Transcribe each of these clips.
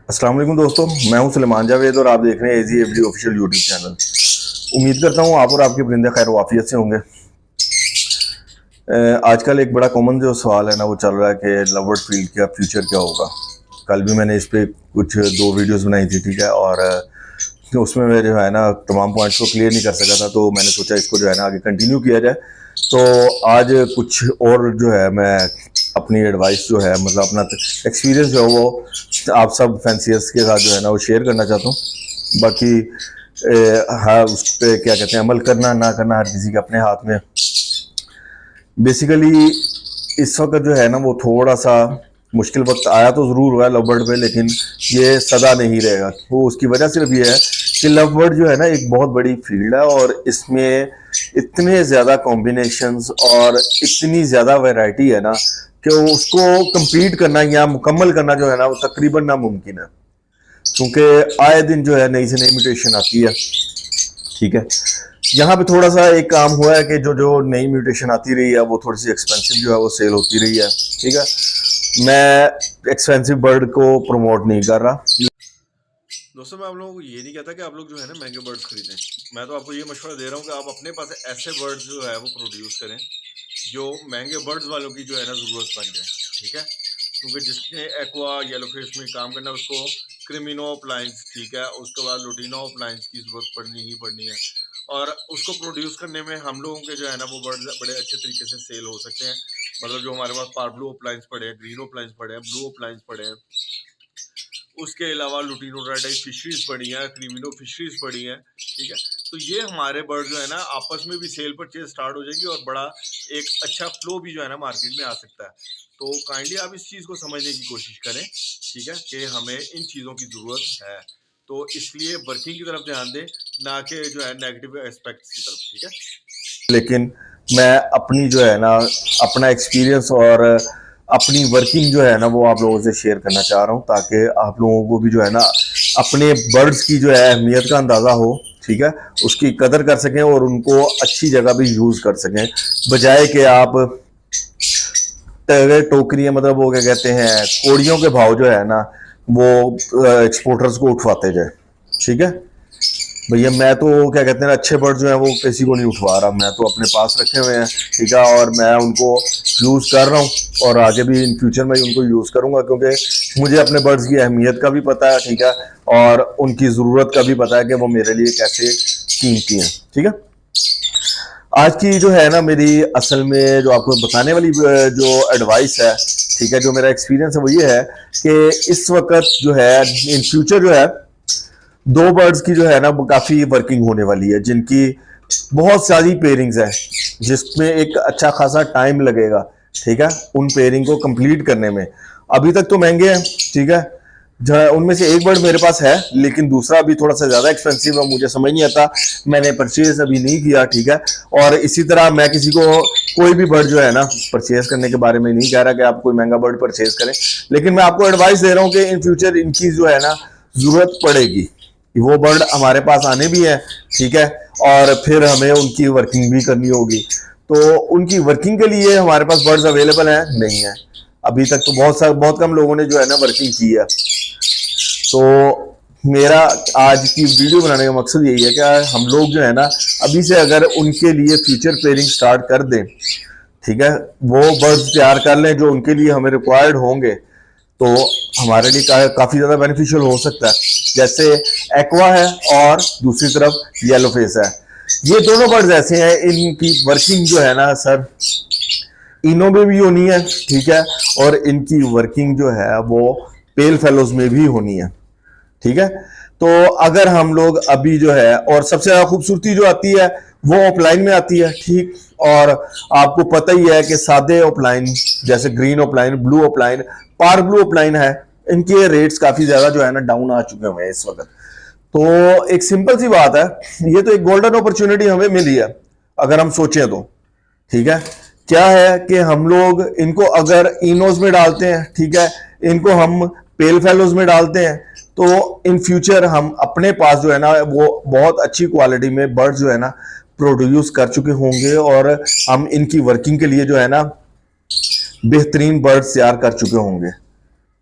अस्सलाम वालेकुम दोस्तों, मैं हूं सुलेमान जावेद और आप देख रहे हैं एजी एवरी ऑफिशियल यूट्यूब चैनल। उम्मीद करता हूं आप और आपके परिंदे खैर वाफियत से होंगे। आजकल एक बड़ा कॉमन जो सवाल है ना वो चल रहा है कि लव बर्ड फील्ड का फ्यूचर क्या होगा। कल भी मैंने इस पे कुछ दो वीडियोस बनाई थी, ठीक है, और उसमें मैं जो है ना तमाम पॉइंट्स को क्लियर नहीं कर सका था, तो मैंने सोचा इसको जो है ना आगे कंटिन्यू किया जाए। तो आज कुछ और जो है मैं अपनी एडवाइस जो है मतलब अपना एक्सपीरियंस जो है वो आप सब फैंसियर्स के साथ जो है ना वो शेयर करना चाहता हूँ। बाकी हाँ, उस पर क्या कहते हैं, अमल करना ना करना हर किसी के अपने हाथ में। बेसिकली इस वक्त जो है ना वो थोड़ा सा मुश्किल वक्त आया तो ज़रूर हुआ है लव बर्ड पे, लेकिन ये सदा नहीं रहेगा। वो उसकी वजह सिर्फ ये है कि लव बर्ड जो है ना एक बहुत बड़ी फील्ड है और इसमें इतने ज़्यादा कॉम्बिनेशंस और इतनी ज़्यादा वैरायटी है ना कि उसको कंप्लीट करना या मुकम्मल करना जो है ना वो तकरीबन नामुमकिन है, क्योंकि आए दिन जो है नई से नई म्यूटेशन आती है। ठीक है, यहाँ पे थोड़ा सा एक काम हुआ है कि जो जो नई म्यूटेशन आती रही है वो थोड़ी सी एक्सपेंसिव जो है वो सेल होती रही है। ठीक है, मैं एक्सपेंसिव बर्ड को प्रमोट नहीं कर रहा। दोस्तों, मैं आप लोगों को ये नहीं कहता कि आप लोग जो है ना महंगे बर्ड्स खरीदें। मैं तो आपको ये मशवरा दे रहा हूँ कि आप अपने पास ऐसे बर्ड्स जो है वो प्रोड्यूस करें जो महंगे बर्ड्स वालों की जो है ना ज़रूरत बन जाए। ठीक है, क्योंकि जिसने एक्वा येलो फेस में काम करना है उसको क्रिमिनो अप्लायंस, ठीक है, उसके बाद लुटिनो अप्लायंस की ज़रूरत पड़नी ही पड़नी है। और उसको प्रोड्यूस करने में हम लोगों के जो है ना वो बर्ड्स बड़े अच्छे तरीके से सेल हो सकते हैं। मतलब जो हमारे पास पार्ब्लू अप्लायंस पड़े हैं, ग्रीन अप्लायंस पड़े हैं, ब्लू अप्लायंस पड़े हैं, उसके अलावा लुटिनो रेड फिशरीज पड़ी हैं, क्रीमिनो फिशरीज पड़ी हैं। ठीक है, तो ये हमारे बर्ड जो है ना आपस में भी सेल परचेज स्टार्ट हो जाएगी और बड़ा एक अच्छा फ्लो भी जो है ना मार्केट में आ सकता है। तो काइंडली आप इस चीज़ को समझने की कोशिश करें, ठीक है, कि हमें इन चीज़ों की ज़रूरत है। तो इसलिए वर्किंग की तरफ ध्यान दें, ना कि जो है नेगेटिव एस्पेक्ट्स की तरफ। ठीक है, लेकिन मैं अपनी जो है ना अपना एक्सपीरियंस और अपनी वर्किंग जो है ना वो आप लोगों से शेयर करना चाह रहा हूँ, ताकि आप लोगों को भी जो है ना अपने बर्ड्स की जो है अहमियत का अंदाज़ा हो। ठीक है, उसकी कदर कर सकें और उनको अच्छी जगह भी यूज़ कर सकें, बजाय कि आप टोकरियां मतलब वो क्या कहते हैं कोड़ियों के भाव जो है ना वो एक्सपोर्टर्स को उठवाते जाए। ठीक है भैया, मैं तो क्या कहते हैं अच्छे बर्ड जो है वो किसी को नहीं उठवा रहा, मैं तो अपने पास रखे हुए हैं। ठीक है, और मैं उनको यूज़ कर रहा हूँ और आगे भी इन फ्यूचर में उनको यूज़ करूँगा, क्योंकि मुझे अपने बर्ड्स की अहमियत का भी पता है। ठीक है, और उनकी ज़रूरत का भी पता है कि वो मेरे लिए कैसे कीमती हैं। ठीक है, आज की जो है ना मेरी असल में जो आपको बताने वाली जो एडवाइस है, ठीक है, जो मेरा एक्सपीरियंस है वो ये है कि इस वक्त जो है इन फ्यूचर जो है दो बर्ड्स की जो है ना वो काफ़ी वर्किंग होने वाली है, जिनकी बहुत सारी पेयरिंग्स हैं, जिसमें एक अच्छा खासा टाइम लगेगा। ठीक है, उन पेयरिंग को कंप्लीट करने में अभी तक तो महंगे हैं। ठीक है, उनमें से एक बर्ड मेरे पास है, लेकिन दूसरा अभी थोड़ा सा ज़्यादा एक्सपेंसिव है, मुझे समझ नहीं आता, मैंने परचेज अभी नहीं किया। ठीक है, और इसी तरह मैं किसी को कोई भी बर्ड जो है ना परचेज करने के बारे में नहीं कह रहा कि आप कोई महंगा बर्ड परचेज करें, लेकिन मैं आपको एडवाइस दे रहा हूँ कि इन फ्यूचर इनकी जो है ना ज़रूरत पड़ेगी। वो बर्ड हमारे पास आने भी है। ठीक है, और फिर हमें उनकी वर्किंग भी करनी होगी, तो उनकी वर्किंग के लिए हमारे पास बर्ड्स अवेलेबल हैं नहीं है अभी तक, तो बहुत कम लोगों ने जो है ना वर्किंग की है। तो मेरा आज की वीडियो बनाने का मकसद यही है कि हम लोग जो है ना अभी से अगर उनके लिए फ्यूचर पेयरिंग स्टार्ट कर दें, ठीक है, वो बर्ड्स तैयार कर लें जो उनके लिए हमें रिक्वायर्ड होंगे, तो हमारे लिए काफ़ी ज़्यादा बेनिफिशियल हो सकता है। जैसे एक्वा है और दूसरी तरफ येलो फेस है, ये दोनों बर्ड्स ऐसे हैं इनकी वर्किंग जो है ना सर इनो में भी होनी है। ठीक है, और इनकी वर्किंग जो है वो पेल फेलोज में भी होनी है। ठीक है, तो अगर हम लोग अभी जो है, और सबसे ज्यादा खूबसूरती जो आती है वो ऑफलाइन में आती है। ठीक, और आपको पता ही है कि सादे ऑफलाइन जैसे ग्रीन ऑफलाइन, ब्लू ऑफलाइन, पार ब्लू ऑफलाइन है, इनके रेट्स काफी ज्यादा जो है ना डाउन आ चुके हुए हैं इस वक्त। तो एक सिंपल सी बात है, ये तो एक गोल्डन अपॉर्चुनिटी हमें मिली है अगर हम सोचें तो। ठीक है, क्या है कि हम लोग इनको अगर इनोज में डालते हैं, ठीक है, इनको हम पेल फेलोज में डालते हैं, तो इन फ्यूचर हम अपने पास जो है ना वो बहुत अच्छी क्वालिटी में बर्ड जो है ना प्रोड्यूस कर चुके होंगे और हम इनकी वर्किंग के लिए जो है ना बेहतरीन बर्ड्स तैयार कर चुके होंगे।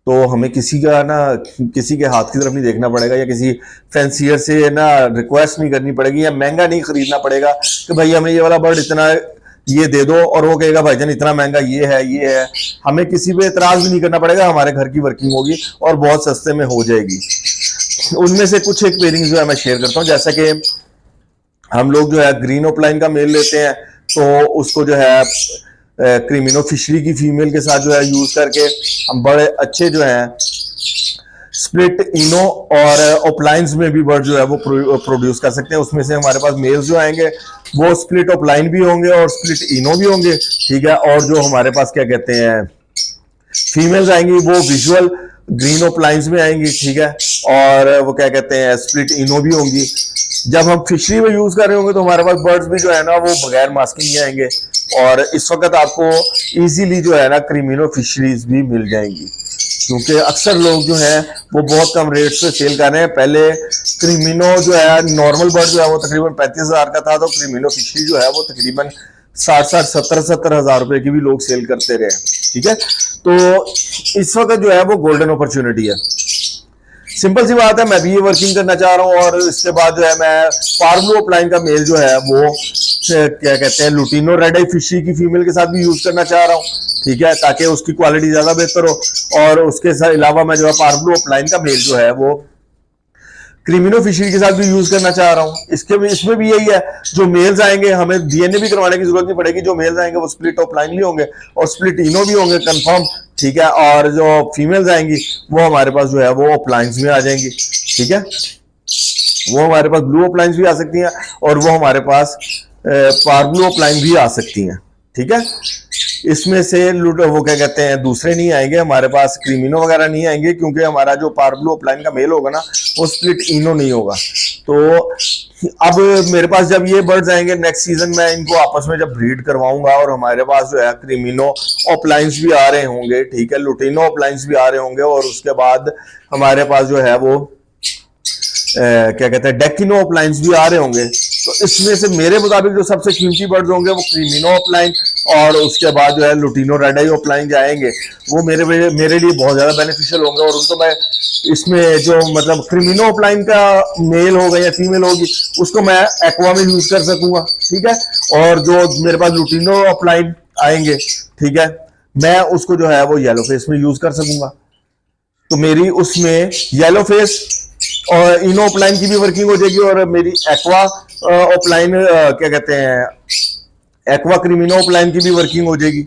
तो हमें किसी का ना, किसी के हाथ की तरफ नहीं देखना पड़ेगा, या किसी फैंसियर से ना रिक्वेस्ट नहीं करनी पड़ेगी, या महंगा नहीं खरीदना पड़ेगा कि भाई हमें ये वाला बर्ड इतना ये दे दो, और वो कहेगा भाईजान इतना महंगा ये है ये है। हमें किसी पे एतराज भी नहीं करना पड़ेगा, हमारे घर की वर्किंग होगी और बहुत सस्ते में हो जाएगी। उनमें से कुछ एक पेयरिंग जो है मैं शेयर करता हूँ। जैसा कि हम लोग जो है ग्रीन ओपलाइन का मेल लेते हैं, तो उसको जो है क्रीमिनो फिशरी की फीमेल के साथ जो है यूज करके हम बड़े अच्छे जो है स्प्लिट इनो और ओपलाइंस में भी बर्ड जो है वो प्रोड्यूस कर सकते हैं। उसमें से हमारे पास मेल्स जो आएंगे वो स्प्लिट ओपलाइन भी होंगे और स्प्लिट इनो भी होंगे, ठीक है। और जो हमारे पास क्या कहते हैं फीमेल्स आएंगी वो विजुअल ग्रीन ओपलाइंस में आएंगी, ठीक है। और वो क्या कहते हैं स्प्लिट इनो भी होंगी। जब हम फिशरी में यूज कर रहे होंगे तो हमारे पास बर्ड्स भी जो है ना वो बगैर मास्किंग के आएंगे। और इस वक्त आपको इजीली जो है ना क्रीमिनो फिशरीज भी मिल जाएंगी, क्योंकि अक्सर लोग जो है वो बहुत कम रेट पे सेल कर रहे हैं। पहले क्रीमिनो जो है नॉर्मल बर्ड जो है वो तकरीबन 35,000 का था, तो क्रीमिनो फिशरी जो है वो तकरीबन 60-70 हजार रुपए की भी लोग सेल करते रहे, ठीक है। तो इस वक्त जो है वो गोल्डन अपॉर्चुनिटी है। सिंपल सी बात है, मैं भी ये वर्किंग करना चाह रहा हूँ, और इसके बाद जो है मैं पार्बलो अपलाइन का मेल जो है वो क्या कहते हैं लुटिनो रेड आई फिशी की फीमेल के साथ भी यूज करना चाह रहा हूँ, ठीक है, ताकि उसकी क्वालिटी ज्यादा बेहतर हो। और उसके अलावा मैं जो है पार्बलो अपलाइन का मेल जो है वो क्रीमिनो फिशरी के साथ भी यूज करना चाह रहा हूँ। इसमें भी यही है, जो मेल्स आएंगे हमें डीएनए भी करवाने की जरूरत नहीं पड़ेगी। जो मेल्स आएंगे वो स्प्लिट ऑफलाइन भी होंगे और स्प्लिट इनो भी होंगे कंफर्म, ठीक है। और जो फीमेल्स आएंगी वो हमारे पास जो है वो ऑफलाइंस में आ जाएंगी, ठीक है। वो हमारे पास ब्लू ऑफलाइंस भी आ सकती हैं और वो हमारे पास पार्बलो ऑफलाइन भी आ सकती हैं, ठीक है। इसमें से वो क्या कहते हैं दूसरे नहीं आएंगे, हमारे पास क्रीमिनो वगैरह नहीं आएंगे, क्योंकि हमारा जो पार्बलो अपलाइन का मेल होगा ना वो स्प्लिट इनो नहीं होगा। तो अब मेरे पास जब ये बर्ड्स आएंगे नेक्स्ट सीजन में इनको आपस में जब ब्रीड करवाऊंगा, और हमारे पास जो है क्रीमिनो अपलाइंस भी आ रहे होंगे, ठीक है, लुटिनो अपलाइंस भी आ रहे होंगे, और उसके बाद हमारे पास जो है वो क्या कहते हैं डेकिनो अपलाइंस भी आ रहे होंगे। तो इसमें से मेरे मुताबिक जो सबसे कीमती बर्ड्स होंगे वो क्रीमिनो अपलाइन और उसके बाद जो है लुटिनो रेड आई अपलाइन जाएंगे, वो मेरे लिए बहुत ज्यादा बेनिफिशियल होंगे। और उनको मैं इसमें जो मतलब क्रीमिनो अपलाइन का मेल होगा या फीमेल होगी उसको मैं एक्वा में यूज कर सकूंगा, ठीक है। और जो मेरे पास लुटिनो अपलाइन आएंगे, ठीक है, मैं उसको जो है वो येलो फेस में यूज कर सकूंगा। तो मेरी उसमें येलो फेस और इनो अपलाइन की भी वर्किंग हो जाएगी, और मेरी एक्वा अपलाइन क्या कहते हैं एक्वा क्रीमिनो अपलाइन की भी वर्किंग हो जाएगी,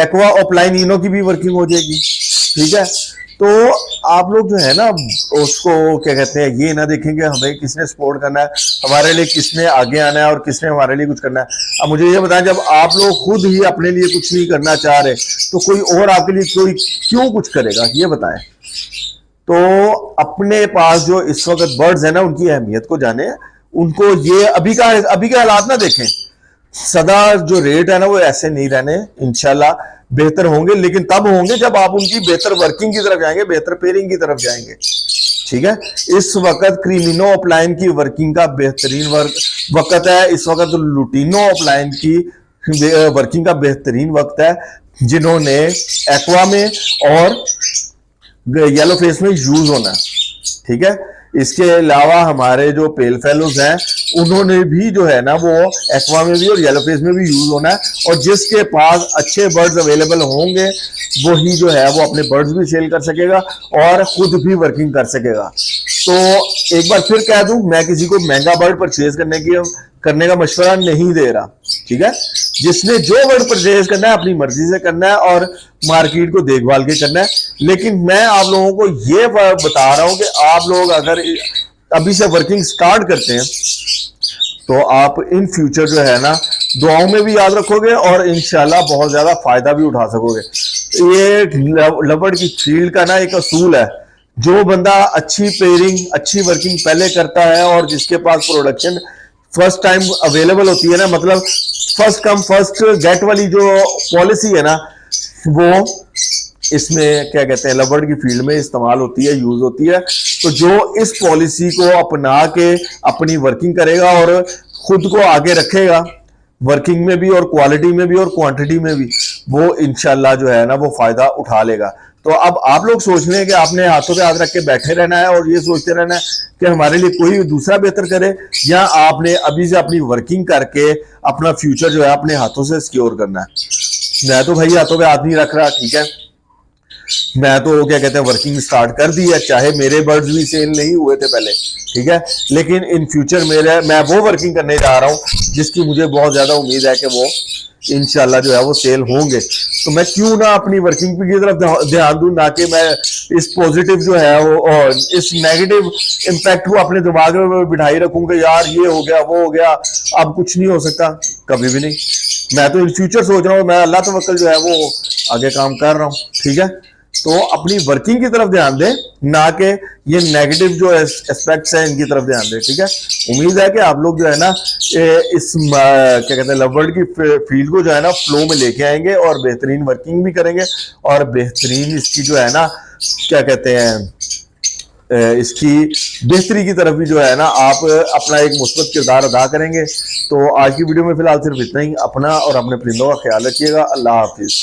एक्वा अपलाइन इनो की भी वर्किंग हो जाएगी, ठीक है। तो आप लोग जो है ना उसको क्या कहते हैं ये ना देखेंगे हमें किसने सपोर्ट करना है, हमारे लिए किसने आगे आना है और किसने हमारे लिए कुछ करना है। अब मुझे ये बताएं, जब आप लोग खुद ही अपने लिए कुछ नहीं करना चाह रहे तो कोई और आपके लिए कोई क्यों कुछ करेगा, ये बताएं। तो अपने पास जो इस वक्त बर्ड्स है ना उनकी अहमियत को जाने, उनको ये अभी के हालात ना देखें। सदा जो रेट है ना वो ऐसे नहीं रहने, इंशाल्लाह बेहतर होंगे, लेकिन तब होंगे जब आप उनकी बेहतर वर्किंग की तरफ जाएंगे, बेहतर पेयरिंग की तरफ जाएंगे, ठीक है। इस वक्त क्रीमिनो अपलाइन की वर्किंग का बेहतरीन वक्त है, इस वक्त लुटिनो अपलाइन की वर्किंग का बेहतरीन वक्त है, जिन्होंने एक्वा में और येलो फेस में यूज होना, ठीक है। इसके अलावा हमारे जो पेल फेलोज हैं उन्होंने भी जो है ना वो एक्वा में भी और येलो फेस में भी यूज होना है, और जिसके पास अच्छे बर्ड्स अवेलेबल होंगे वही जो है वो अपने बर्ड्स भी सेल कर सकेगा और खुद भी वर्किंग कर सकेगा। तो एक बार फिर कह दूं, मैं किसी को महंगा बर्ड परचेज करने का मशवरा नहीं दे रहा, ठीक है। जिसने जो बर्ड परचेज करना है अपनी मर्जी से करना है और मार्केट को देखभाल के करना है, लेकिन मैं आप लोगों को ये बता रहा हूं कि आप लोग अगर अभी से वर्किंग स्टार्ट करते हैं तो आप इन फ्यूचर जो है ना दुआओं में भी याद रखोगे और इंशाल्लाह बहुत ज्यादा फायदा भी उठा सकोगे। ये लबर्ड की फील्ड का ना एक असूल है, जो बंदा अच्छी पेयरिंग अच्छी वर्किंग पहले करता है और जिसके पास प्रोडक्शन फर्स्ट टाइम अवेलेबल होती है ना, मतलब फर्स्ट कम फर्स्ट गेट वाली जो पॉलिसी है ना, वो इसमें क्या कहते हैं लबर्ड की फील्ड में इस्तेमाल होती है, यूज होती है। तो जो इस पॉलिसी को अपना के अपनी वर्किंग करेगा और खुद को आगे रखेगा वर्किंग में भी और क्वालिटी में भी और क्वांटिटी में भी, वो इंशाल्लाह जो है ना वो फायदा उठा लेगा। तो अब आप लोग सोच रहे हैं कि आपने हाथों पे हाथ रख के बैठे रहना है और ये सोचते रहना है कि हमारे लिए कोई दूसरा बेहतर करे, या आपने अभी से अपनी वर्किंग करके अपना फ्यूचर जो है अपने हाथों से सिक्योर करना है। मैं तो भाई हाथों पे हाथ नहीं रख रहा, ठीक है, मैं तो क्या कहते हैं वर्किंग स्टार्ट कर दी है, चाहे मेरे बर्ड्स भी सेल नहीं हुए थे पहले, ठीक है, लेकिन इन फ्यूचर मैं वो वर्किंग करने जा रहा हूं जिसकी मुझे बहुत ज्यादा उम्मीद है कि वो इंशाल्लाह जो है वो सेल होंगे। तो मैं क्यों ना अपनी वर्किंग की तरफ ध्यान दूं, ना कि मैं इस पॉजिटिव जो है वो और इस नेगेटिव इम्पैक्ट को अपने दिमाग में बिठाई रखूंगा, यार ये हो गया वो हो गया, अब कुछ नहीं हो सकता, कभी भी नहीं। मैं तो इन फ्यूचर सोच रहा हूँ, मैं अल्लाह तवक्कल जो है वो आगे काम कर रहा हूँ, ठीक है। तो अपनी वर्किंग की तरफ ध्यान दें, ना कि ये नेगेटिव जो एस्पेक्ट्स हैं इनकी तरफ ध्यान दें, ठीक है। उम्मीद है कि आप लोग जो है ना इस क्या कहते हैं लव वर्ल्ड की फील्ड को जो है ना फ्लो में लेके आएंगे और बेहतरीन वर्किंग भी करेंगे और बेहतरीन इसकी जो है ना क्या कहते हैं इसकी बेहतरी की तरफ भी जो है ना आप अपना एक मुस्बत किरदार अदा करेंगे। तो आज की वीडियो में फिलहाल सिर्फ इतना ही। अपना और अपने परिंदों का ख्याल रखिएगा। अल्लाह हाफिज।